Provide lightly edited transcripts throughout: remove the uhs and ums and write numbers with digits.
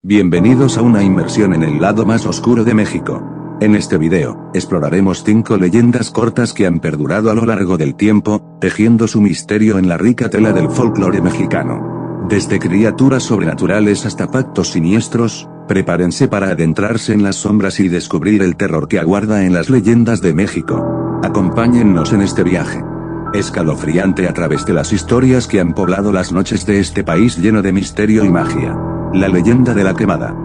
Bienvenidos a una inmersión en el lado más oscuro de México. En este video, exploraremos 5 leyendas cortas que han perdurado a lo largo del tiempo, tejiendo su misterio en la rica tela del folclore mexicano. Desde criaturas sobrenaturales hasta pactos siniestros, prepárense para adentrarse en las sombras y descubrir el terror que aguarda en las leyendas de México. Acompáñennos en este viaje escalofriante a través de las historias que han poblado las noches de este país lleno de misterio y magia. La leyenda de la Quemada.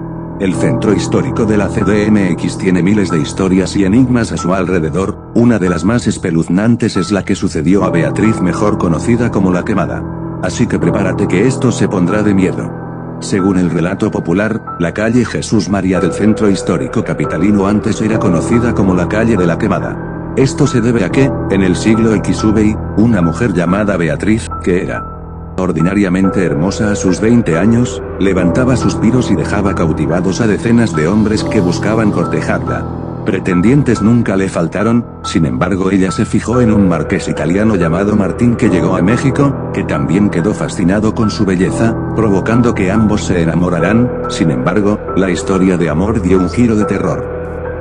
El centro histórico de la CDMX tiene miles de historias y enigmas a su alrededor. Una de las más espeluznantes es la que sucedió a Beatriz, mejor conocida como la Quemada. Así que prepárate que esto se pondrá de miedo. Según el relato popular, la calle Jesús María del centro histórico capitalino antes era conocida como la calle de la Quemada. Esto se debe a que, en el siglo XVII, una mujer llamada Beatriz, que era ordinariamente hermosa a sus 20 años, levantaba suspiros y dejaba cautivados a decenas de hombres que buscaban cortejarla. Pretendientes nunca le faltaron, sin embargo ella se fijó en un marqués italiano llamado Martín que llegó a México, que también quedó fascinado con su belleza, provocando que ambos se enamoraran. Sin embargo, la historia de amor dio un giro de terror.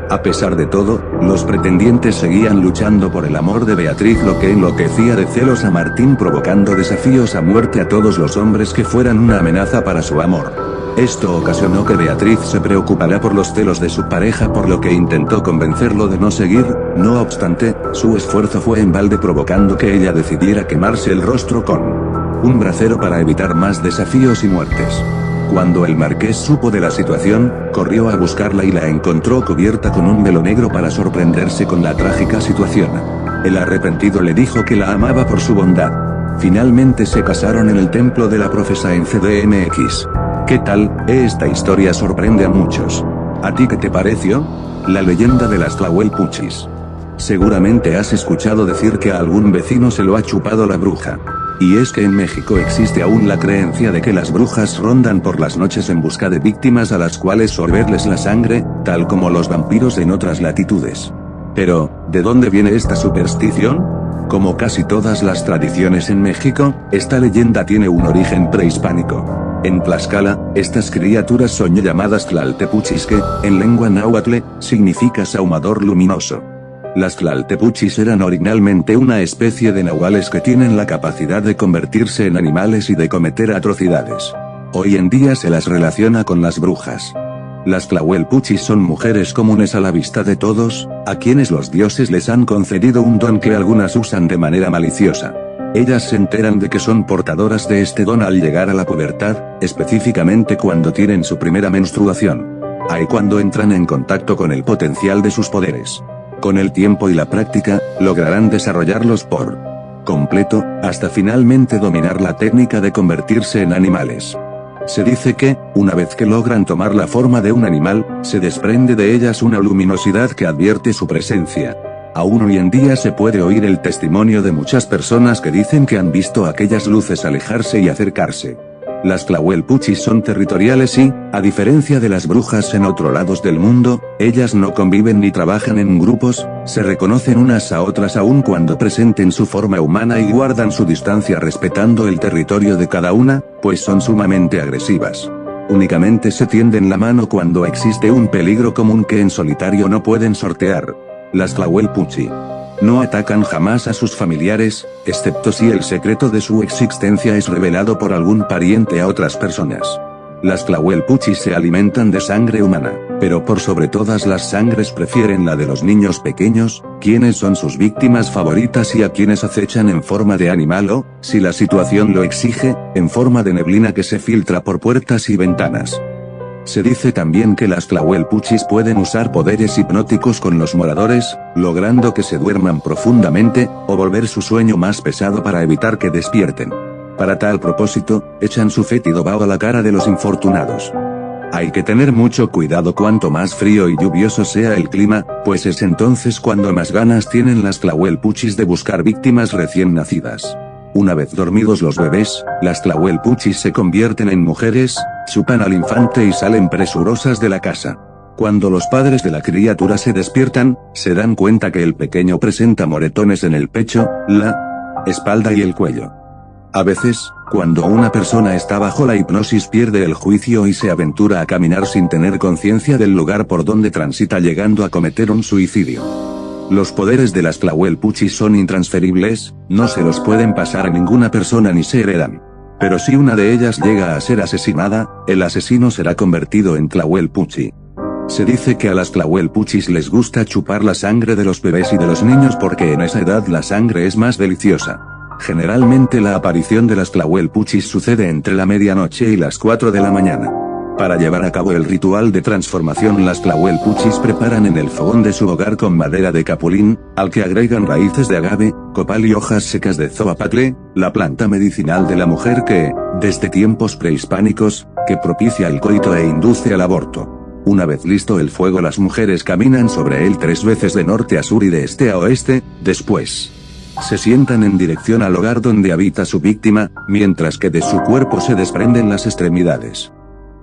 A pesar de todo, los pretendientes seguían luchando por el amor de Beatriz, lo que enloquecía de celos a Martín, provocando desafíos a muerte a todos los hombres que fueran una amenaza para su amor. Esto ocasionó que Beatriz se preocupara por los celos de su pareja, por lo que intentó convencerlo de no seguir. No obstante, su esfuerzo fue en balde, provocando que ella decidiera quemarse el rostro con un brasero para evitar más desafíos y muertes. Cuando el marqués supo de la situación, corrió a buscarla y la encontró cubierta con un velo negro para sorprenderse con la trágica situación. El arrepentido le dijo que la amaba por su bondad. Finalmente se casaron en el templo de la profesa en CDMX. ¿Qué tal? Esta historia sorprende a muchos. ¿A ti qué te pareció? La leyenda de las Tlahuelpuchis. Seguramente has escuchado decir que a algún vecino se lo ha chupado la bruja. Y es que en México existe aún la creencia de que las brujas rondan por las noches en busca de víctimas a las cuales sorberles la sangre, tal como los vampiros en otras latitudes. Pero, ¿de dónde viene esta superstición? Como casi todas las tradiciones en México, esta leyenda tiene un origen prehispánico. En Tlaxcala, estas criaturas son llamadas Tlaltepuchis, que, en lengua náhuatl, significa sahumador luminoso. Las Tlaltepuchis eran originalmente una especie de nahuales que tienen la capacidad de convertirse en animales y de cometer atrocidades. Hoy en día se las relaciona con las brujas. Las Tlahuelpuchis son mujeres comunes a la vista de todos, a quienes los dioses les han concedido un don que algunas usan de manera maliciosa. Ellas se enteran de que son portadoras de este don al llegar a la pubertad, específicamente cuando tienen su primera menstruación. Ahí cuando entran en contacto con el potencial de sus poderes. Con el tiempo y la práctica, lograrán desarrollarlos por completo, hasta finalmente dominar la técnica de convertirse en animales. Se dice que, una vez que logran tomar la forma de un animal, se desprende de ellas una luminosidad que advierte su presencia. Aún hoy en día se puede oír el testimonio de muchas personas que dicen que han visto aquellas luces alejarse y acercarse. Las Tlahuelpuchis son territoriales y, a diferencia de las brujas en otros lados del mundo, ellas no conviven ni trabajan en grupos, se reconocen unas a otras aun cuando presenten su forma humana y guardan su distancia respetando el territorio de cada una, pues son sumamente agresivas. Únicamente se tienden la mano cuando existe un peligro común que en solitario no pueden sortear. Las Tlahuelpuchi no atacan jamás a sus familiares, excepto si el secreto de su existencia es revelado por algún pariente a otras personas. Las Tlahuelpuchis se alimentan de sangre humana, pero por sobre todas las sangres prefieren la de los niños pequeños, quienes son sus víctimas favoritas y a quienes acechan en forma de animal o, si la situación lo exige, en forma de neblina que se filtra por puertas y ventanas. Se dice también que las Tlahuelpuchis pueden usar poderes hipnóticos con los moradores, logrando que se duerman profundamente, o volver su sueño más pesado para evitar que despierten. Para tal propósito, echan su fétido vaho a la cara de los infortunados. Hay que tener mucho cuidado cuanto más frío y lluvioso sea el clima, pues es entonces cuando más ganas tienen las Tlahuelpuchis de buscar víctimas recién nacidas. Una vez dormidos los bebés, las Tlahuelpuchis se convierten en mujeres, chupan al infante y salen presurosas de la casa. Cuando los padres de la criatura se despiertan, se dan cuenta que el pequeño presenta moretones en el pecho, la espalda y el cuello. A veces, cuando una persona está bajo la hipnosis pierde el juicio y se aventura a caminar sin tener conciencia del lugar por donde transita, llegando a cometer un suicidio. Los poderes de las Tlahuelpuchis son intransferibles, no se los pueden pasar a ninguna persona ni se heredan. Pero si una de ellas llega a ser asesinada, el asesino será convertido en Tlahuelpuchi. Se dice que a las Tlahuelpuchis les gusta chupar la sangre de los bebés y de los niños porque en esa edad la sangre es más deliciosa. Generalmente la aparición de las Tlahuelpuchis sucede entre la medianoche y las 4 de la mañana. Para llevar a cabo el ritual de transformación, las Tlahuelpuchis preparan en el fogón de su hogar con madera de capulín, al que agregan raíces de agave, copal y hojas secas de zoapatle, la planta medicinal de la mujer que, desde tiempos prehispánicos, que propicia el coito e induce al aborto. Una vez listo el fuego, las mujeres caminan sobre él 3 veces de norte a sur y de este a oeste, después se sientan en dirección al hogar donde habita su víctima, mientras que de su cuerpo se desprenden las extremidades.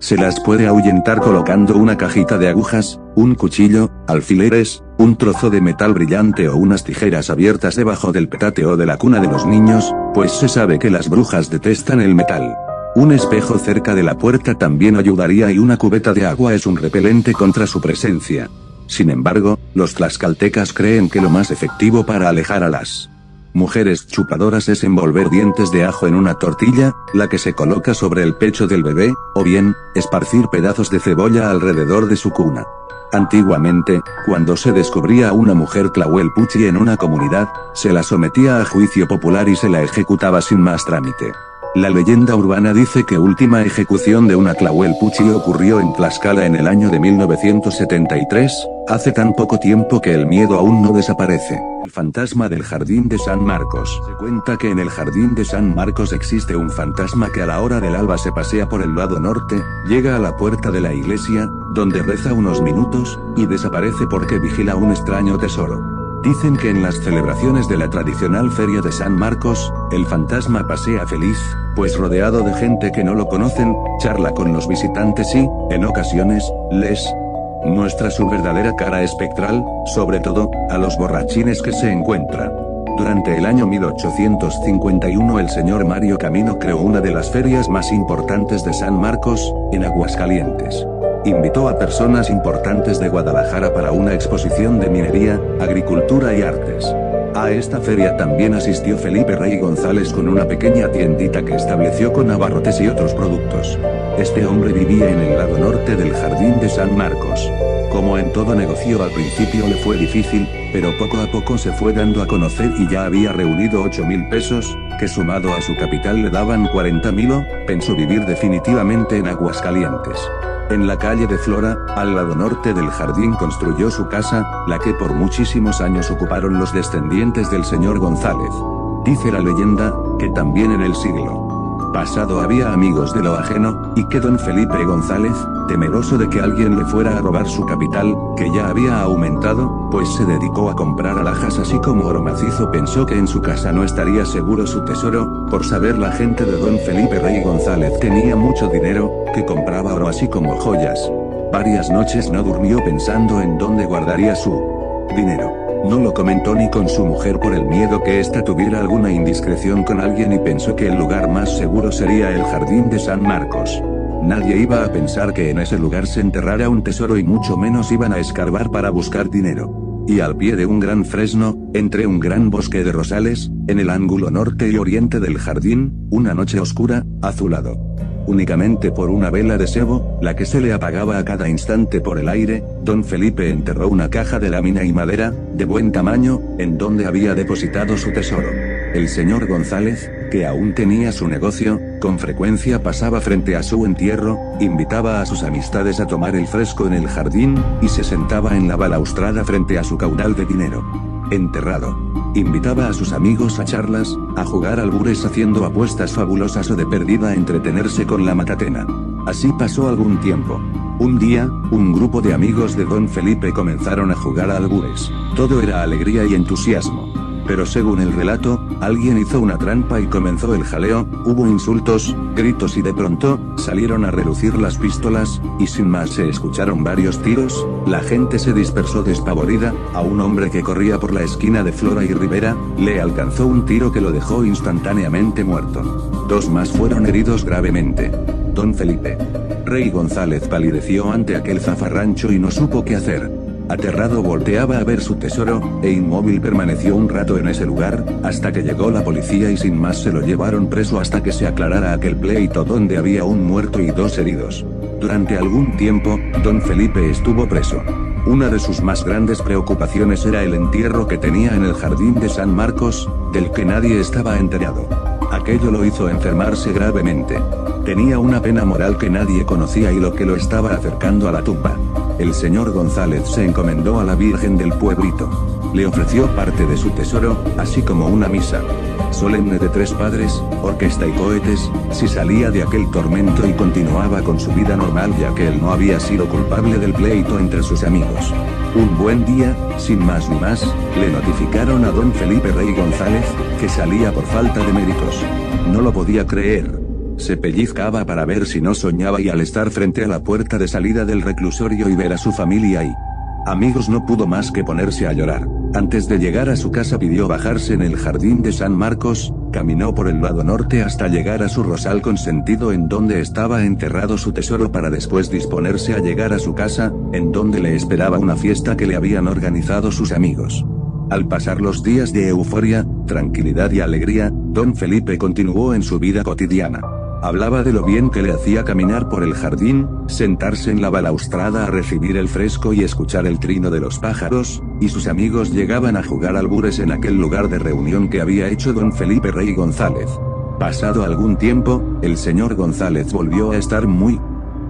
Se las puede ahuyentar colocando una cajita de agujas, un cuchillo, alfileres, un trozo de metal brillante o unas tijeras abiertas debajo del petate o de la cuna de los niños, pues se sabe que las brujas detestan el metal. Un espejo cerca de la puerta también ayudaría y una cubeta de agua es un repelente contra su presencia. Sin embargo, los tlaxcaltecas creen que lo más efectivo para alejar a las mujeres chupadoras es envolver dientes de ajo en una tortilla, la que se coloca sobre el pecho del bebé, o bien, esparcir pedazos de cebolla alrededor de su cuna. Antiguamente, cuando se descubría a una mujer Tlahuelpuchi en una comunidad, se la sometía a juicio popular y se la ejecutaba sin más trámite. La leyenda urbana dice que última ejecución de una Tlahuelpuchi ocurrió en Tlaxcala en el año de 1973, hace tan poco tiempo que el miedo aún no desaparece. El fantasma del Jardín de San Marcos. Se cuenta que en el Jardín de San Marcos existe un fantasma que a la hora del alba se pasea por el lado norte, llega a la puerta de la iglesia, donde reza unos minutos, y desaparece porque vigila un extraño tesoro. Dicen que en las celebraciones de la tradicional feria de San Marcos, el fantasma pasea feliz, pues rodeado de gente que no lo conocen, charla con los visitantes y, en ocasiones, les muestra su verdadera cara espectral, sobre todo, a los borrachines que se encuentra. Durante el año 1851 el señor Mario Camino creó una de las ferias más importantes de San Marcos, en Aguascalientes. Invitó a personas importantes de Guadalajara para una exposición de minería, agricultura y artes. A esta feria también asistió Felipe Rey González con una pequeña tiendita que estableció con abarrotes y otros productos. Este hombre vivía en el lado norte del Jardín de San Marcos. Como en todo negocio, al principio le fue difícil, pero poco a poco se fue dando a conocer y ya había reunido 8,000 pesos, que sumado a su capital le daban 40,000. Pensó vivir definitivamente en Aguascalientes. En la calle de Flora, al lado norte del jardín, construyó su casa, la que por muchísimos años ocuparon los descendientes del señor González. Dice la leyenda, que también en el siglo pasado había amigos de lo ajeno, y que don Felipe González, temeroso de que alguien le fuera a robar su capital, que ya había aumentado, pues se dedicó a comprar alhajas así como oro macizo, pensó que en su casa no estaría seguro su tesoro. Por saber la gente de don Felipe Rey González tenía mucho dinero, que compraba oro así como joyas. Varias noches no durmió pensando en dónde guardaría su dinero. No lo comentó ni con su mujer por el miedo que ésta tuviera alguna indiscreción con alguien, y pensó que el lugar más seguro sería el Jardín de San Marcos. Nadie iba a pensar que en ese lugar se enterrara un tesoro, y mucho menos iban a escarbar para buscar dinero. Y al pie de un gran fresno, entre un gran bosque de rosales, en el ángulo norte y oriente del jardín, una noche oscura, azulado únicamente por una vela de sebo, la que se le apagaba a cada instante por el aire, don Felipe enterró una caja de lámina y madera, de buen tamaño, en donde había depositado su tesoro. El señor González, que aún tenía su negocio, con frecuencia pasaba frente a su entierro, invitaba a sus amistades a tomar el fresco en el jardín, y se sentaba en la balaustrada frente a su caudal de dinero enterrado. Invitaba a sus amigos a charlas, a jugar albures haciendo apuestas fabulosas o de perdida a entretenerse con la matatena. Así pasó algún tiempo. Un día, un grupo de amigos de don Felipe comenzaron a jugar a albures. Todo era alegría y entusiasmo. Pero según el relato, alguien hizo una trampa y comenzó el jaleo, hubo insultos, gritos y de pronto, salieron a relucir las pistolas, y sin más se escucharon varios tiros, la gente se dispersó despavorida, a un hombre que corría por la esquina de Flora y Rivera, le alcanzó un tiro que lo dejó instantáneamente muerto. 2 más fueron heridos gravemente. Don Felipe Rey González palideció ante aquel zafarrancho y no supo qué hacer. Aterrado volteaba a ver su tesoro, e inmóvil permaneció un rato en ese lugar, hasta que llegó la policía y sin más se lo llevaron preso hasta que se aclarara aquel pleito donde había un muerto y 2 heridos. Durante algún tiempo, don Felipe estuvo preso. Una de sus más grandes preocupaciones era el entierro que tenía en el jardín de San Marcos, del que nadie estaba enterado. Aquello lo hizo enfermarse gravemente. Tenía una pena moral que nadie conocía y lo que lo estaba acercando a la tumba. El señor González se encomendó a la Virgen del pueblito. Le ofreció parte de su tesoro, así como una misa solemne de 3 padres, orquesta y cohetes, si salía de aquel tormento y continuaba con su vida normal ya que él no había sido culpable del pleito entre sus amigos. Un buen día, sin más ni más, le notificaron a don Felipe Rey González, que salía por falta de méritos. No lo podía creer. Se pellizcaba para ver si no soñaba y al estar frente a la puerta de salida del reclusorio y ver a su familia ahí, amigos, no pudo más que ponerse a llorar. Antes de llegar a su casa pidió bajarse en el jardín de San Marcos, caminó por el lado norte hasta llegar a su rosal consentido en donde estaba enterrado su tesoro para después disponerse a llegar a su casa, en donde le esperaba una fiesta que le habían organizado sus amigos. Al pasar los días de euforia, tranquilidad y alegría, don Felipe continuó en su vida cotidiana. Hablaba de lo bien que le hacía caminar por el jardín, sentarse en la balaustrada a recibir el fresco y escuchar el trino de los pájaros, y sus amigos llegaban a jugar albures en aquel lugar de reunión que había hecho don Felipe Rey González. Pasado algún tiempo, el señor González volvió a estar muy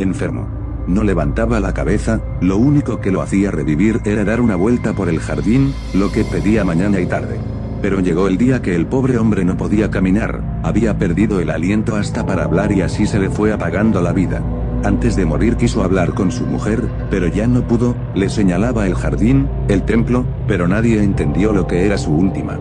enfermo. No levantaba la cabeza, lo único que lo hacía revivir era dar una vuelta por el jardín, lo que pedía mañana y tarde. Pero llegó el día que el pobre hombre no podía caminar, había perdido el aliento hasta para hablar y así se le fue apagando la vida. Antes de morir quiso hablar con su mujer, pero ya no pudo, le señalaba el jardín, el templo, pero nadie entendió lo que era su última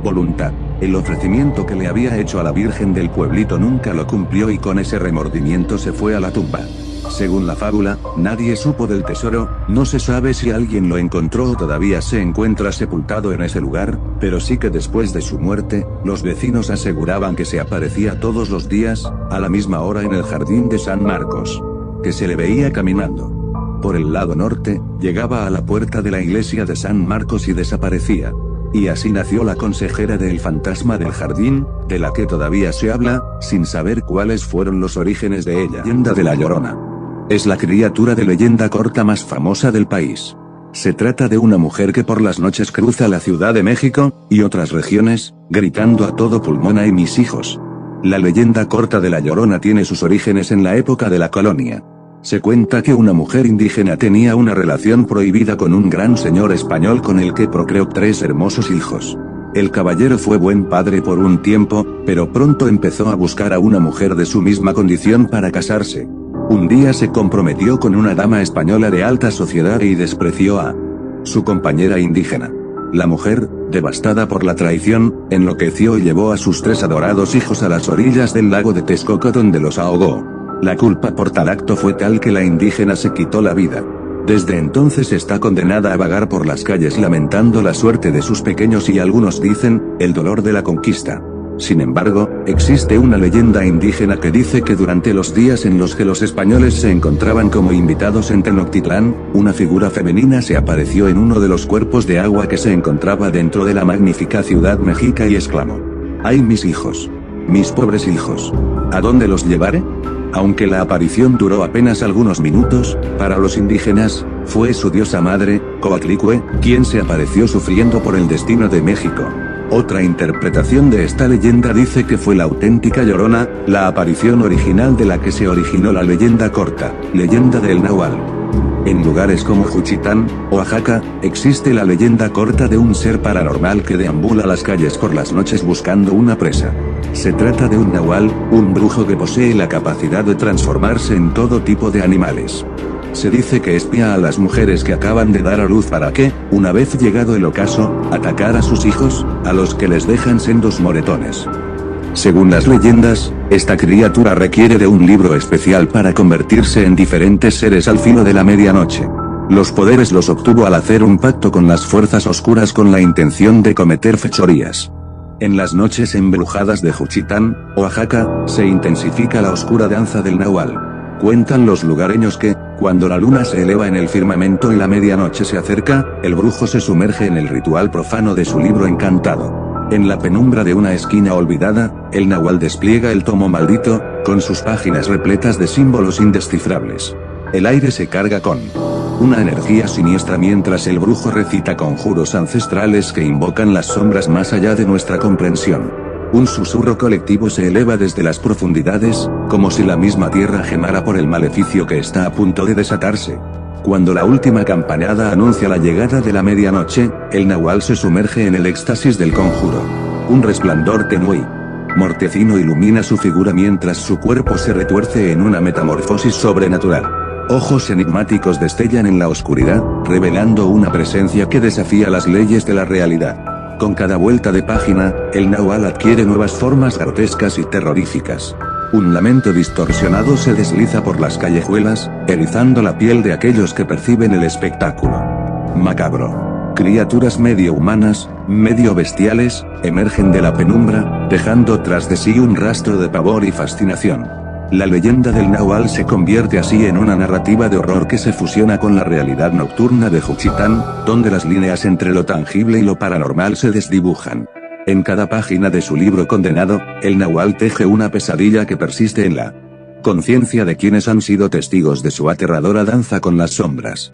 voluntad. El ofrecimiento que le había hecho a la Virgen del pueblito nunca lo cumplió y con ese remordimiento se fue a la tumba. Según la fábula, nadie supo del tesoro, no se sabe si alguien lo encontró o todavía se encuentra sepultado en ese lugar, pero sí que después de su muerte, los vecinos aseguraban que se aparecía todos los días, a la misma hora en el jardín de San Marcos. Que se le veía caminando por el lado norte, llegaba a la puerta de la iglesia de San Marcos y desaparecía. Y así nació la consejera del fantasma del jardín, de la que todavía se habla, sin saber cuáles fueron los orígenes de ella. Leyenda de la Llorona. Es la criatura de leyenda corta más famosa del país. Se trata de una mujer que por las noches cruza la Ciudad de México, y otras regiones, gritando a todo pulmón: ¡ay mis hijos! La leyenda corta de la Llorona tiene sus orígenes en la época de la colonia. Se cuenta que una mujer indígena tenía una relación prohibida con un gran señor español con el que procreó 3 hermosos hijos. El caballero fue buen padre por un tiempo, pero pronto empezó a buscar a una mujer de su misma condición para casarse. Un día se comprometió con una dama española de alta sociedad y despreció a su compañera indígena. La mujer, devastada por la traición, enloqueció y llevó a sus 3 adorados hijos a las orillas del lago de Texcoco donde los ahogó. La culpa por tal acto fue tal que la indígena se quitó la vida. Desde entonces está condenada a vagar por las calles lamentando la suerte de sus pequeños y algunos dicen, el dolor de la conquista. Sin embargo, existe una leyenda indígena que dice que durante los días en los que los españoles se encontraban como invitados en Tenochtitlán, una figura femenina se apareció en uno de los cuerpos de agua que se encontraba dentro de la magnífica ciudad mexica y exclamó: ¡ay mis hijos! ¡Mis pobres hijos! ¿A dónde los llevaré? Aunque la aparición duró apenas algunos minutos, para los indígenas, fue su diosa madre, Coatlicue, quien se apareció sufriendo por el destino de México. Otra interpretación de esta leyenda dice que fue la auténtica Llorona, la aparición original de la que se originó la leyenda corta, leyenda del Nahual. En lugares como Juchitán, Oaxaca, existe la leyenda corta de un ser paranormal que deambula las calles por las noches buscando una presa. Se trata de un nahual, un brujo que posee la capacidad de transformarse en todo tipo de animales. Se dice que espía a las mujeres que acaban de dar a luz para que, una vez llegado el ocaso, atacar a sus hijos, a los que les dejan sendos moretones. Según las leyendas, esta criatura requiere de un libro especial para convertirse en diferentes seres al filo de la medianoche. Los poderes los obtuvo al hacer un pacto con las fuerzas oscuras con la intención de cometer fechorías. En las noches embrujadas de Juchitán, Oaxaca, se intensifica la oscura danza del Nahual. Cuentan los lugareños que, cuando la luna se eleva en el firmamento y la medianoche se acerca, el brujo se sumerge en el ritual profano de su libro encantado. En la penumbra de una esquina olvidada, el Nahual despliega el tomo maldito, con sus páginas repletas de símbolos indescifrables. El aire se carga con una energía siniestra mientras el brujo recita conjuros ancestrales que invocan las sombras más allá de nuestra comprensión. Un susurro colectivo se eleva desde las profundidades, como si la misma tierra gemara por el maleficio que está a punto de desatarse. Cuando la última campanada anuncia la llegada de la medianoche, el Nahual se sumerge en el éxtasis del conjuro. Un resplandor tenue y mortecino ilumina su figura mientras su cuerpo se retuerce en una metamorfosis sobrenatural. Ojos enigmáticos destellan en la oscuridad, revelando una presencia que desafía las leyes de la realidad. Con cada vuelta de página, el Nahual adquiere nuevas formas grotescas y terroríficas. Un lamento distorsionado se desliza por las callejuelas, erizando la piel de aquellos que perciben el espectáculo. Macabro. Criaturas medio humanas, medio bestiales, emergen de la penumbra, dejando tras de sí un rastro de pavor y fascinación. La leyenda del Nahual se convierte así en una narrativa de horror que se fusiona con la realidad nocturna de Juchitán, donde las líneas entre lo tangible y lo paranormal se desdibujan. En cada página de su libro condenado, el Nahual teje una pesadilla que persiste en la conciencia de quienes han sido testigos de su aterradora danza con las sombras.